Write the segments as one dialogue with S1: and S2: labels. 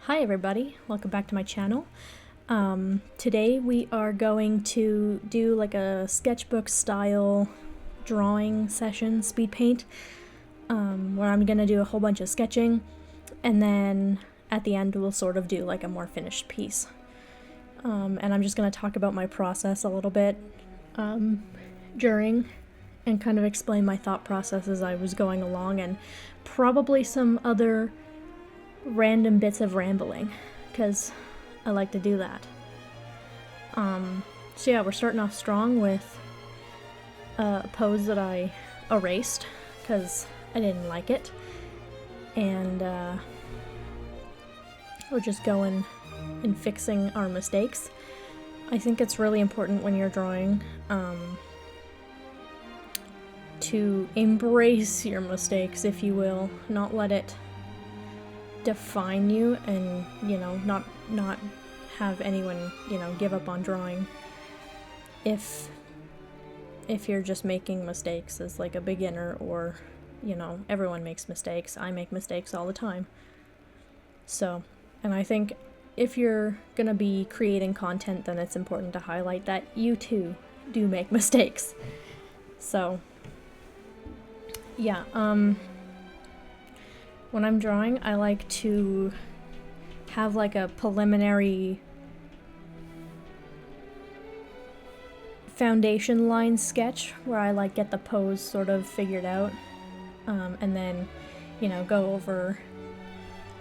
S1: Hi everybody, welcome back to my channel. Today we are going to do like a sketchbook style drawing session, speed paint, where I'm gonna do a whole bunch of sketching, and then at the end we'll sort of do like a more finished piece. And I'm just gonna talk about my process a little bit during, and kind of explain my thought process as I was going along, and probably some other random bits of rambling, because I like to do that. So yeah, we're starting off strong with a pose that I erased because I didn't like it, and we're just going and fixing our mistakes. I think it's really important when you're drawing to embrace your mistakes, if you will, not let it define you, and not have anyone give up on drawing if you're just making mistakes as like a beginner, or everyone makes mistakes. I make mistakes all the time. So, and I think if you're gonna be creating content, then it's important to highlight that you too do make mistakes. So yeah, when I'm drawing, I like to have like a preliminary foundation line sketch where I like get the pose sort of figured out, and then go over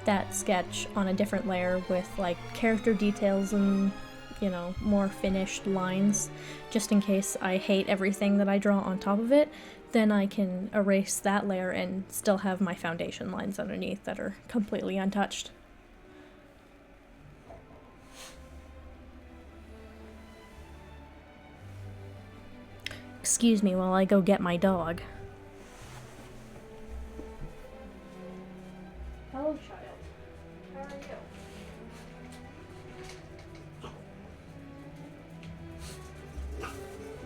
S1: that sketch on a different layer with like character details and more finished lines, just in case I hate everything that I draw on top of it. Then I can erase that layer and still have my foundation lines underneath that are completely untouched. Excuse me while I go get my dog. Hello, child. How are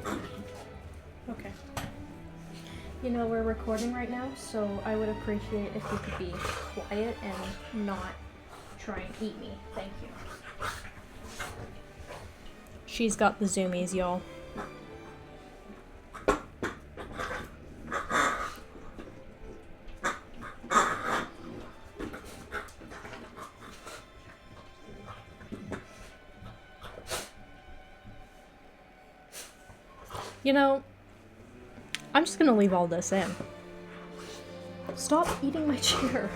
S1: you? Okay. We're recording right now, so I would appreciate if you could be quiet and not try and eat me. Thank you. She's got the zoomies, y'all. I'm just gonna leave all this in. Stop eating my chair.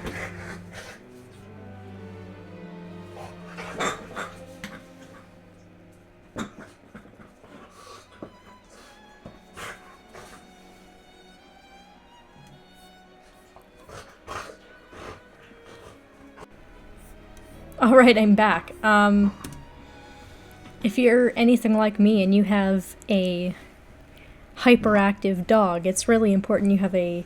S1: Alright, I'm back. If you're anything like me and you have a hyperactive dog, it's really important you have a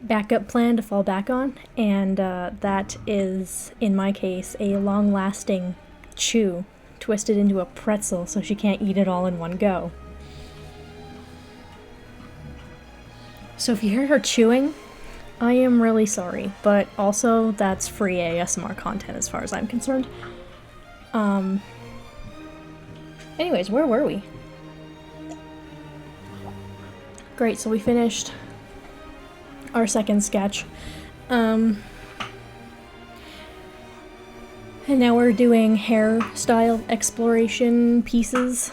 S1: backup plan to fall back on, and that is, in my case, a long-lasting chew twisted into a pretzel so she can't eat it all in one go. So if you hear her chewing, I am really sorry, but also that's free ASMR content as far as I'm concerned. Anyways, where were we? Great, so we finished our second sketch. And now we're doing hairstyle exploration pieces.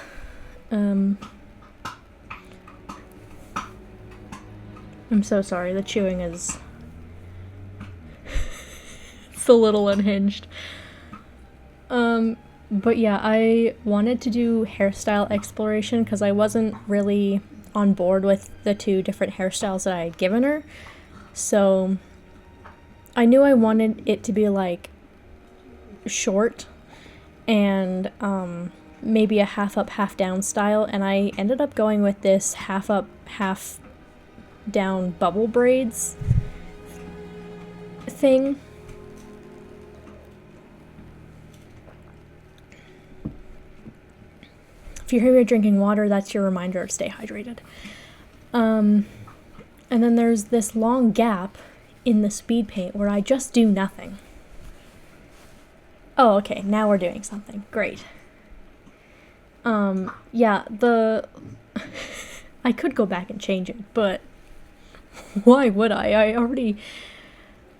S1: I'm so sorry, the chewing is it's a little unhinged. But yeah, I wanted to do hairstyle exploration because I wasn't really on board with the two different hairstyles that I had given her. So I knew I wanted it to be like short and maybe a half up, half down style, and I ended up going with this half up, half down bubble braids thing. If you hear me drinking water, that's your reminder to stay hydrated. And then there's this long gap in the speed paint where I just do nothing. Oh, okay, now we're doing something. Great. Yeah, I could go back and change it, but why would I? I already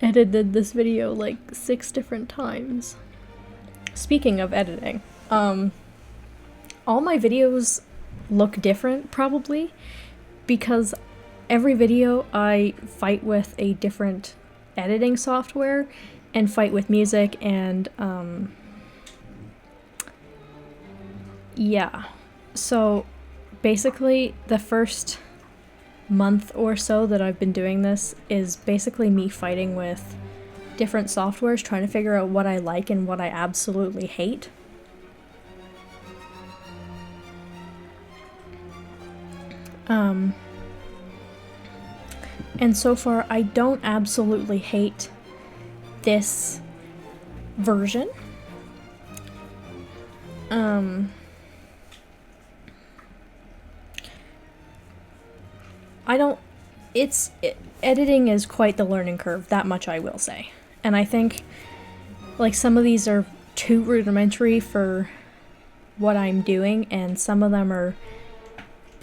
S1: edited this video like 6 different times. Speaking of editing, all my videos look different, probably, because every video I fight with a different editing software and fight with music and, yeah. So, basically, the first month or so that I've been doing this is basically me fighting with different softwares, trying to figure out what I like and what I absolutely hate. And so far, I don't absolutely hate this version. Editing is quite the learning curve, that much I will say. And I think, like, some of these are too rudimentary for what I'm doing, and some of them are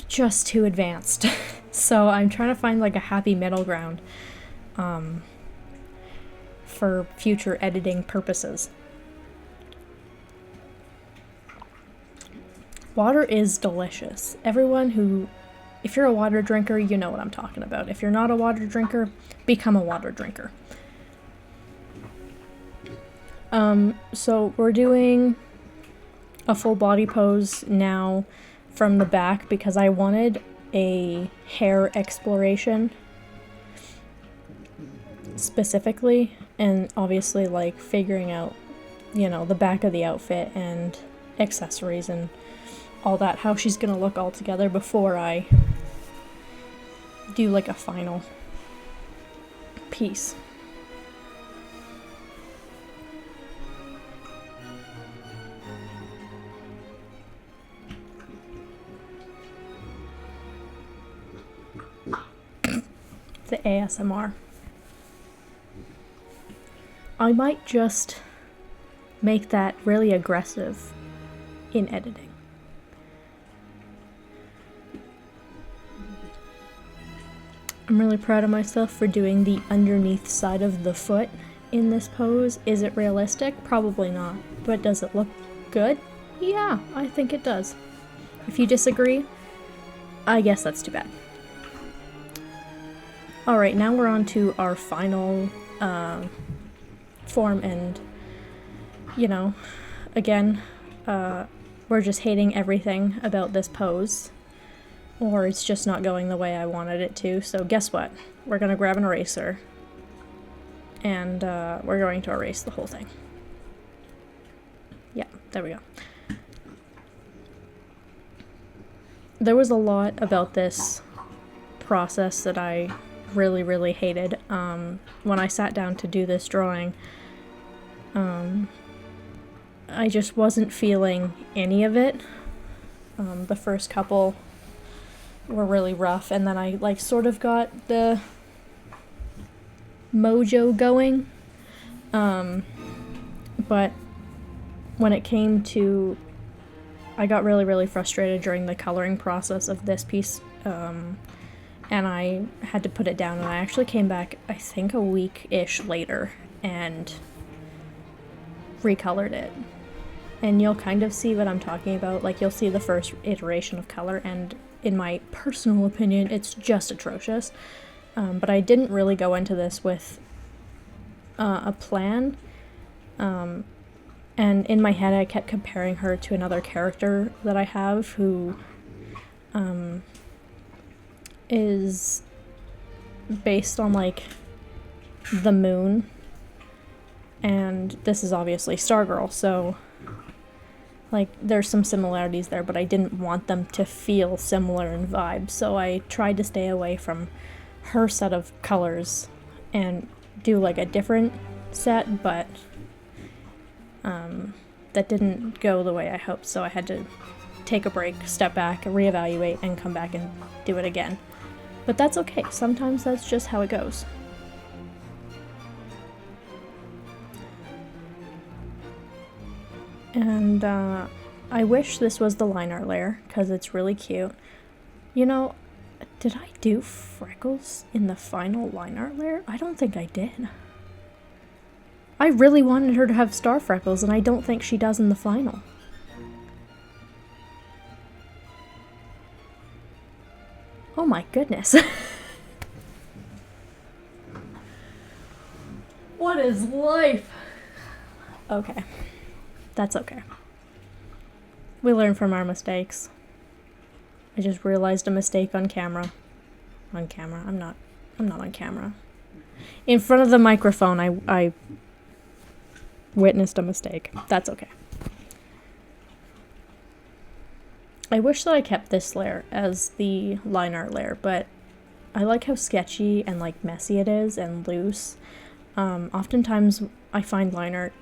S1: just too advanced. So I'm trying to find, like, a happy middle ground, for future editing purposes. Water is delicious. If you're a water drinker, you know what I'm talking about. If you're not a water drinker, become a water drinker. So we're doing a full body pose now from the back because I wanted a hair exploration specifically, and obviously like figuring out, you know, the back of the outfit and accessories and all that, how she's gonna look all together before I do like a final piece. The ASMR. I might just make that really aggressive in editing. I'm really proud of myself for doing the underneath side of the foot in this pose. Is it realistic? Probably not. But does it look good? Yeah, I think it does. If you disagree, I guess that's too bad. Alright, now we're on to our final form, and, you know, again, we're just hating everything about this pose. Or it's just not going the way I wanted it to, so guess what? We're gonna grab an eraser, and we're going to erase the whole thing. Yeah, there we go. There was a lot about this process that I really, really hated. When I sat down to do this drawing, I just wasn't feeling any of it. The first couple were really rough, and then I like sort of got the mojo going, but when it came to, I got really, really frustrated during the coloring process of this piece, and I had to put it down, and I actually came back, I think, a week-ish later and recolored it. And you'll kind of see what I'm talking about. Like, you'll see the first iteration of color, and in my personal opinion, it's just atrocious. But I didn't really go into this with a plan. And in my head, I kept comparing her to another character that I have who is based on, like, the moon. And this is obviously Stargirl, so like, there's some similarities there, but I didn't want them to feel similar in vibe, so I tried to stay away from her set of colors and do, like, a different set, but that didn't go the way I hoped, so I had to take a break, step back, reevaluate, and come back and do it again. But that's okay. Sometimes that's just how it goes. And I wish this was the line art layer, because it's really cute. You know, did I do freckles in the final line art layer? I don't think I did. I really wanted her to have star freckles, and I don't think she does in the final. Oh my goodness. What is life? Okay. That's okay. We learn from our mistakes. I just realized a mistake on camera. On camera. I'm not on camera. In front of the microphone, I witnessed a mistake. That's okay. I wish that I kept this layer as the line art layer, but I like how sketchy and like messy it is and loose. Oftentimes I find line art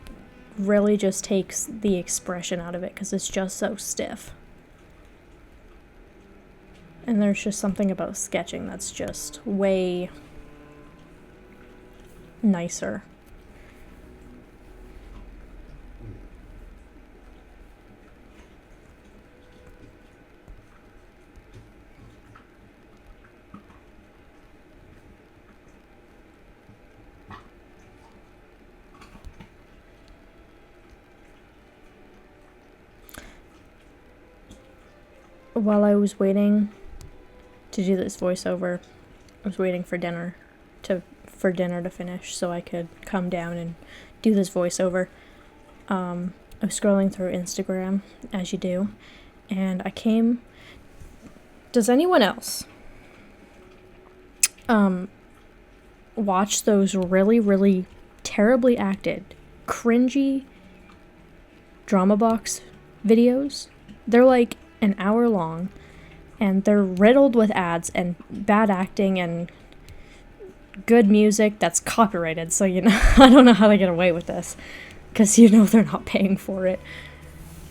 S1: really just takes the expression out of it because it's just so stiff. And there's just something about sketching that's just way nicer. While I was waiting to do this voiceover, I was waiting for dinner to finish so I could come down and do this voiceover. I was scrolling through Instagram, as you do, and I came... Does anyone else watch those really, really terribly acted, cringy drama box videos? They're like an hour long, and they're riddled with ads and bad acting and good music that's copyrighted, so you know, I don't know how they get away with this, because you know they're not paying for it.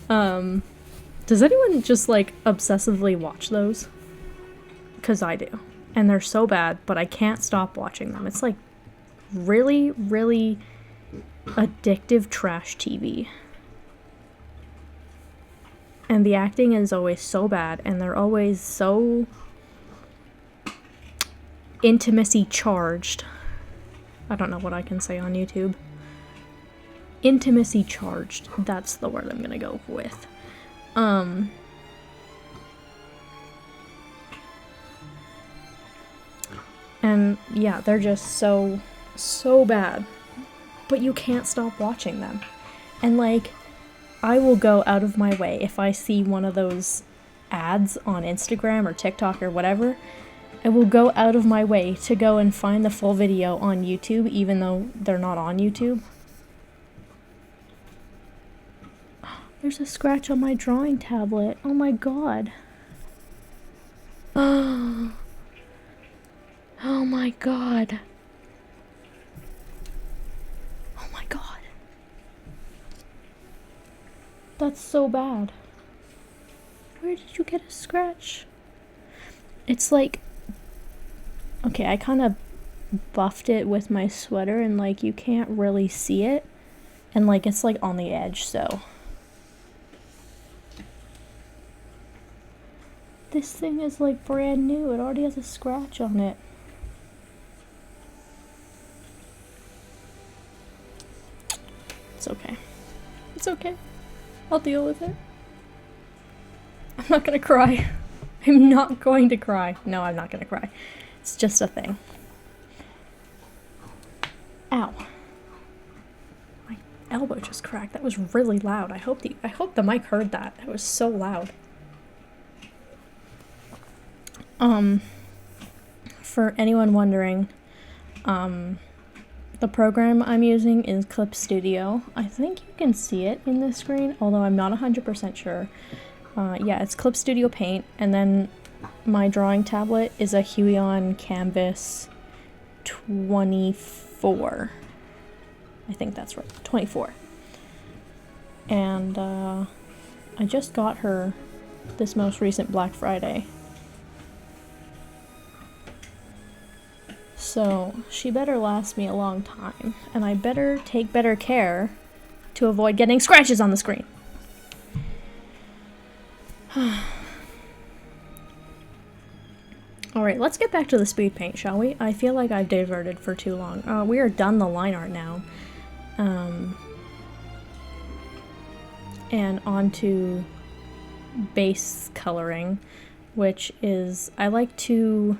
S1: Does anyone just like obsessively watch those? Because I do. And they're so bad, but I can't stop watching them. It's like really, really addictive trash TV. And the acting is always so bad, and they're always so intimacy charged. I don't know what I can say on YouTube. Intimacy charged. That's the word I'm gonna go with. And yeah, they're just so bad. But you can't stop watching them. And like, I will go out of my way if I see one of those ads on Instagram or TikTok or whatever. I will go out of my way to go and find the full video on YouTube, even though they're not on YouTube. There's a scratch on my drawing tablet. Oh my god. Oh my god. Oh my god. That's so bad. Where did you get a scratch? It's like... Okay, I kind of buffed it with my sweater, and like you can't really see it. And like it's like on the edge, so... This thing is like brand new. It already has a scratch on it. It's okay. It's okay. I'll deal with it. I'm not gonna cry. I'm not going to cry. No, I'm not gonna cry. It's just a thing. Ow. My elbow just cracked. That was really loud. I hope the mic heard that. It was so loud. For anyone wondering, the program I'm using is Clip Studio. I think you can see it in this screen, although I'm not 100% sure. Yeah, it's Clip Studio Paint, and then my drawing tablet is a Huion Canvas 24. I think that's right, 24. And I just got her this most recent Black Friday. So she better last me a long time, and I better take better care to avoid getting scratches on the screen. Alright, let's get back to the speed paint, shall we? I feel like I've diverted for too long. We are done the line art now. And on to base coloring, which is, I like to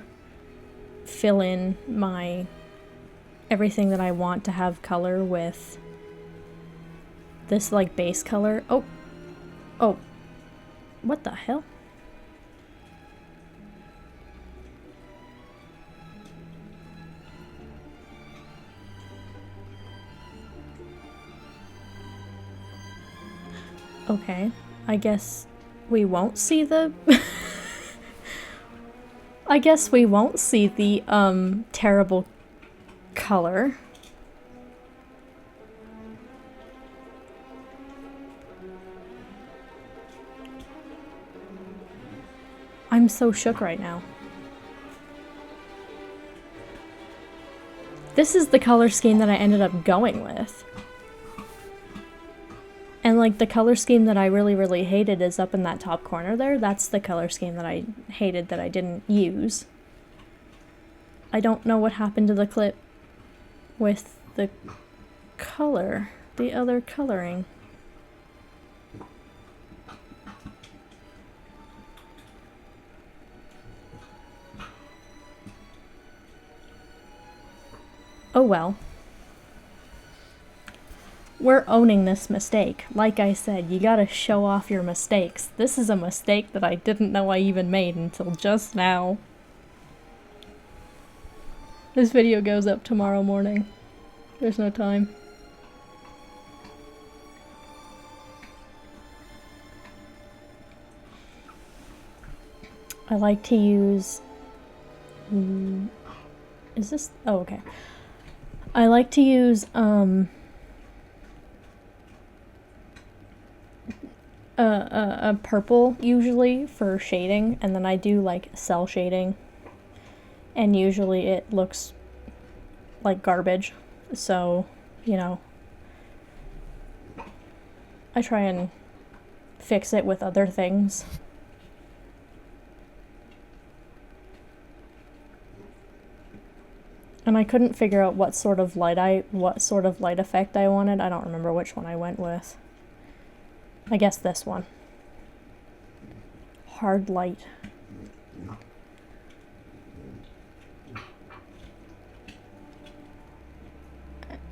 S1: fill in my everything that I want to have color with this like base color. Oh, what the hell? Okay, I guess we won't see the I guess we won't see the terrible color. I'm so shook right now. This is the color scheme that I ended up going with. And like the color scheme that I really hated is up in that top corner there. That's the color scheme that I hated that I didn't use. I don't know what happened to the clip with the color, the other coloring. Oh well. We're owning this mistake. Like I said, you gotta show off your mistakes. This is a mistake that I didn't know I even made until just now. This video goes up tomorrow morning. There's no time. I like to use... is this... oh, okay. I like to use, a purple usually for shading, and then I do like cell shading, and usually it looks like garbage, so you know, I try and fix it with other things. And I couldn't figure out what sort of light effect I wanted. I don't remember which one I went with. I guess this one. Hard light.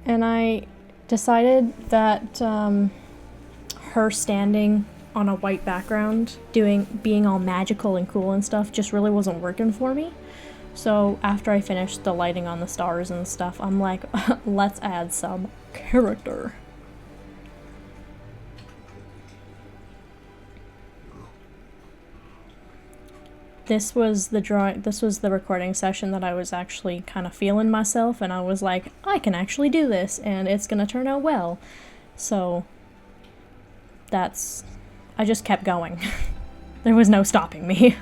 S1: And I decided that her standing on a white background, being all magical and cool and stuff, just really wasn't working for me. So after I finished the lighting on the stars and stuff, I'm like, let's add some character. This was the recording session that I was actually kind of feeling myself, and I was like, I can actually do this, and it's gonna turn out well. So I just kept going. There was no stopping me.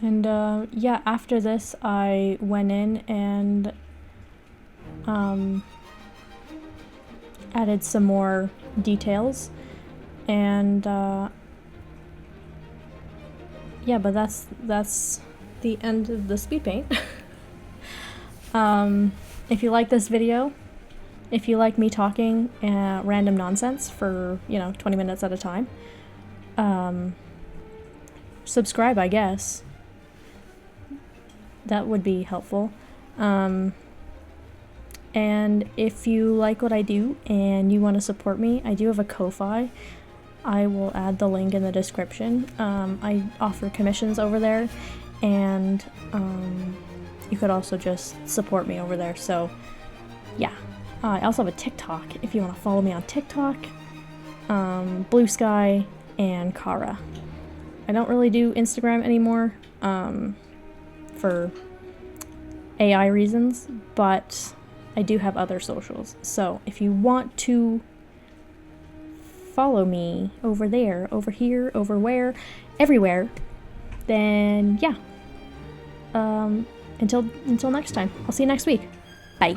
S1: And yeah, after this I went in and added some more details, and yeah, but that's the end of the speed paint. If you like this video, if you like me talking random nonsense for, 20 minutes at a time, subscribe, I guess. That would be helpful. And if you like what I do and you want to support me, I do have a Ko-Fi. I will add the link in the description. I offer commissions over there, and you could also just support me over there. So yeah, I also have a TikTok if you want to follow me on TikTok. Blue Sky and Kara. I don't really do Instagram anymore for AI reasons, but I do have other socials. So if you want to follow me over there, over here, over where, everywhere, then yeah. Until next time. I'll see you next week. Bye.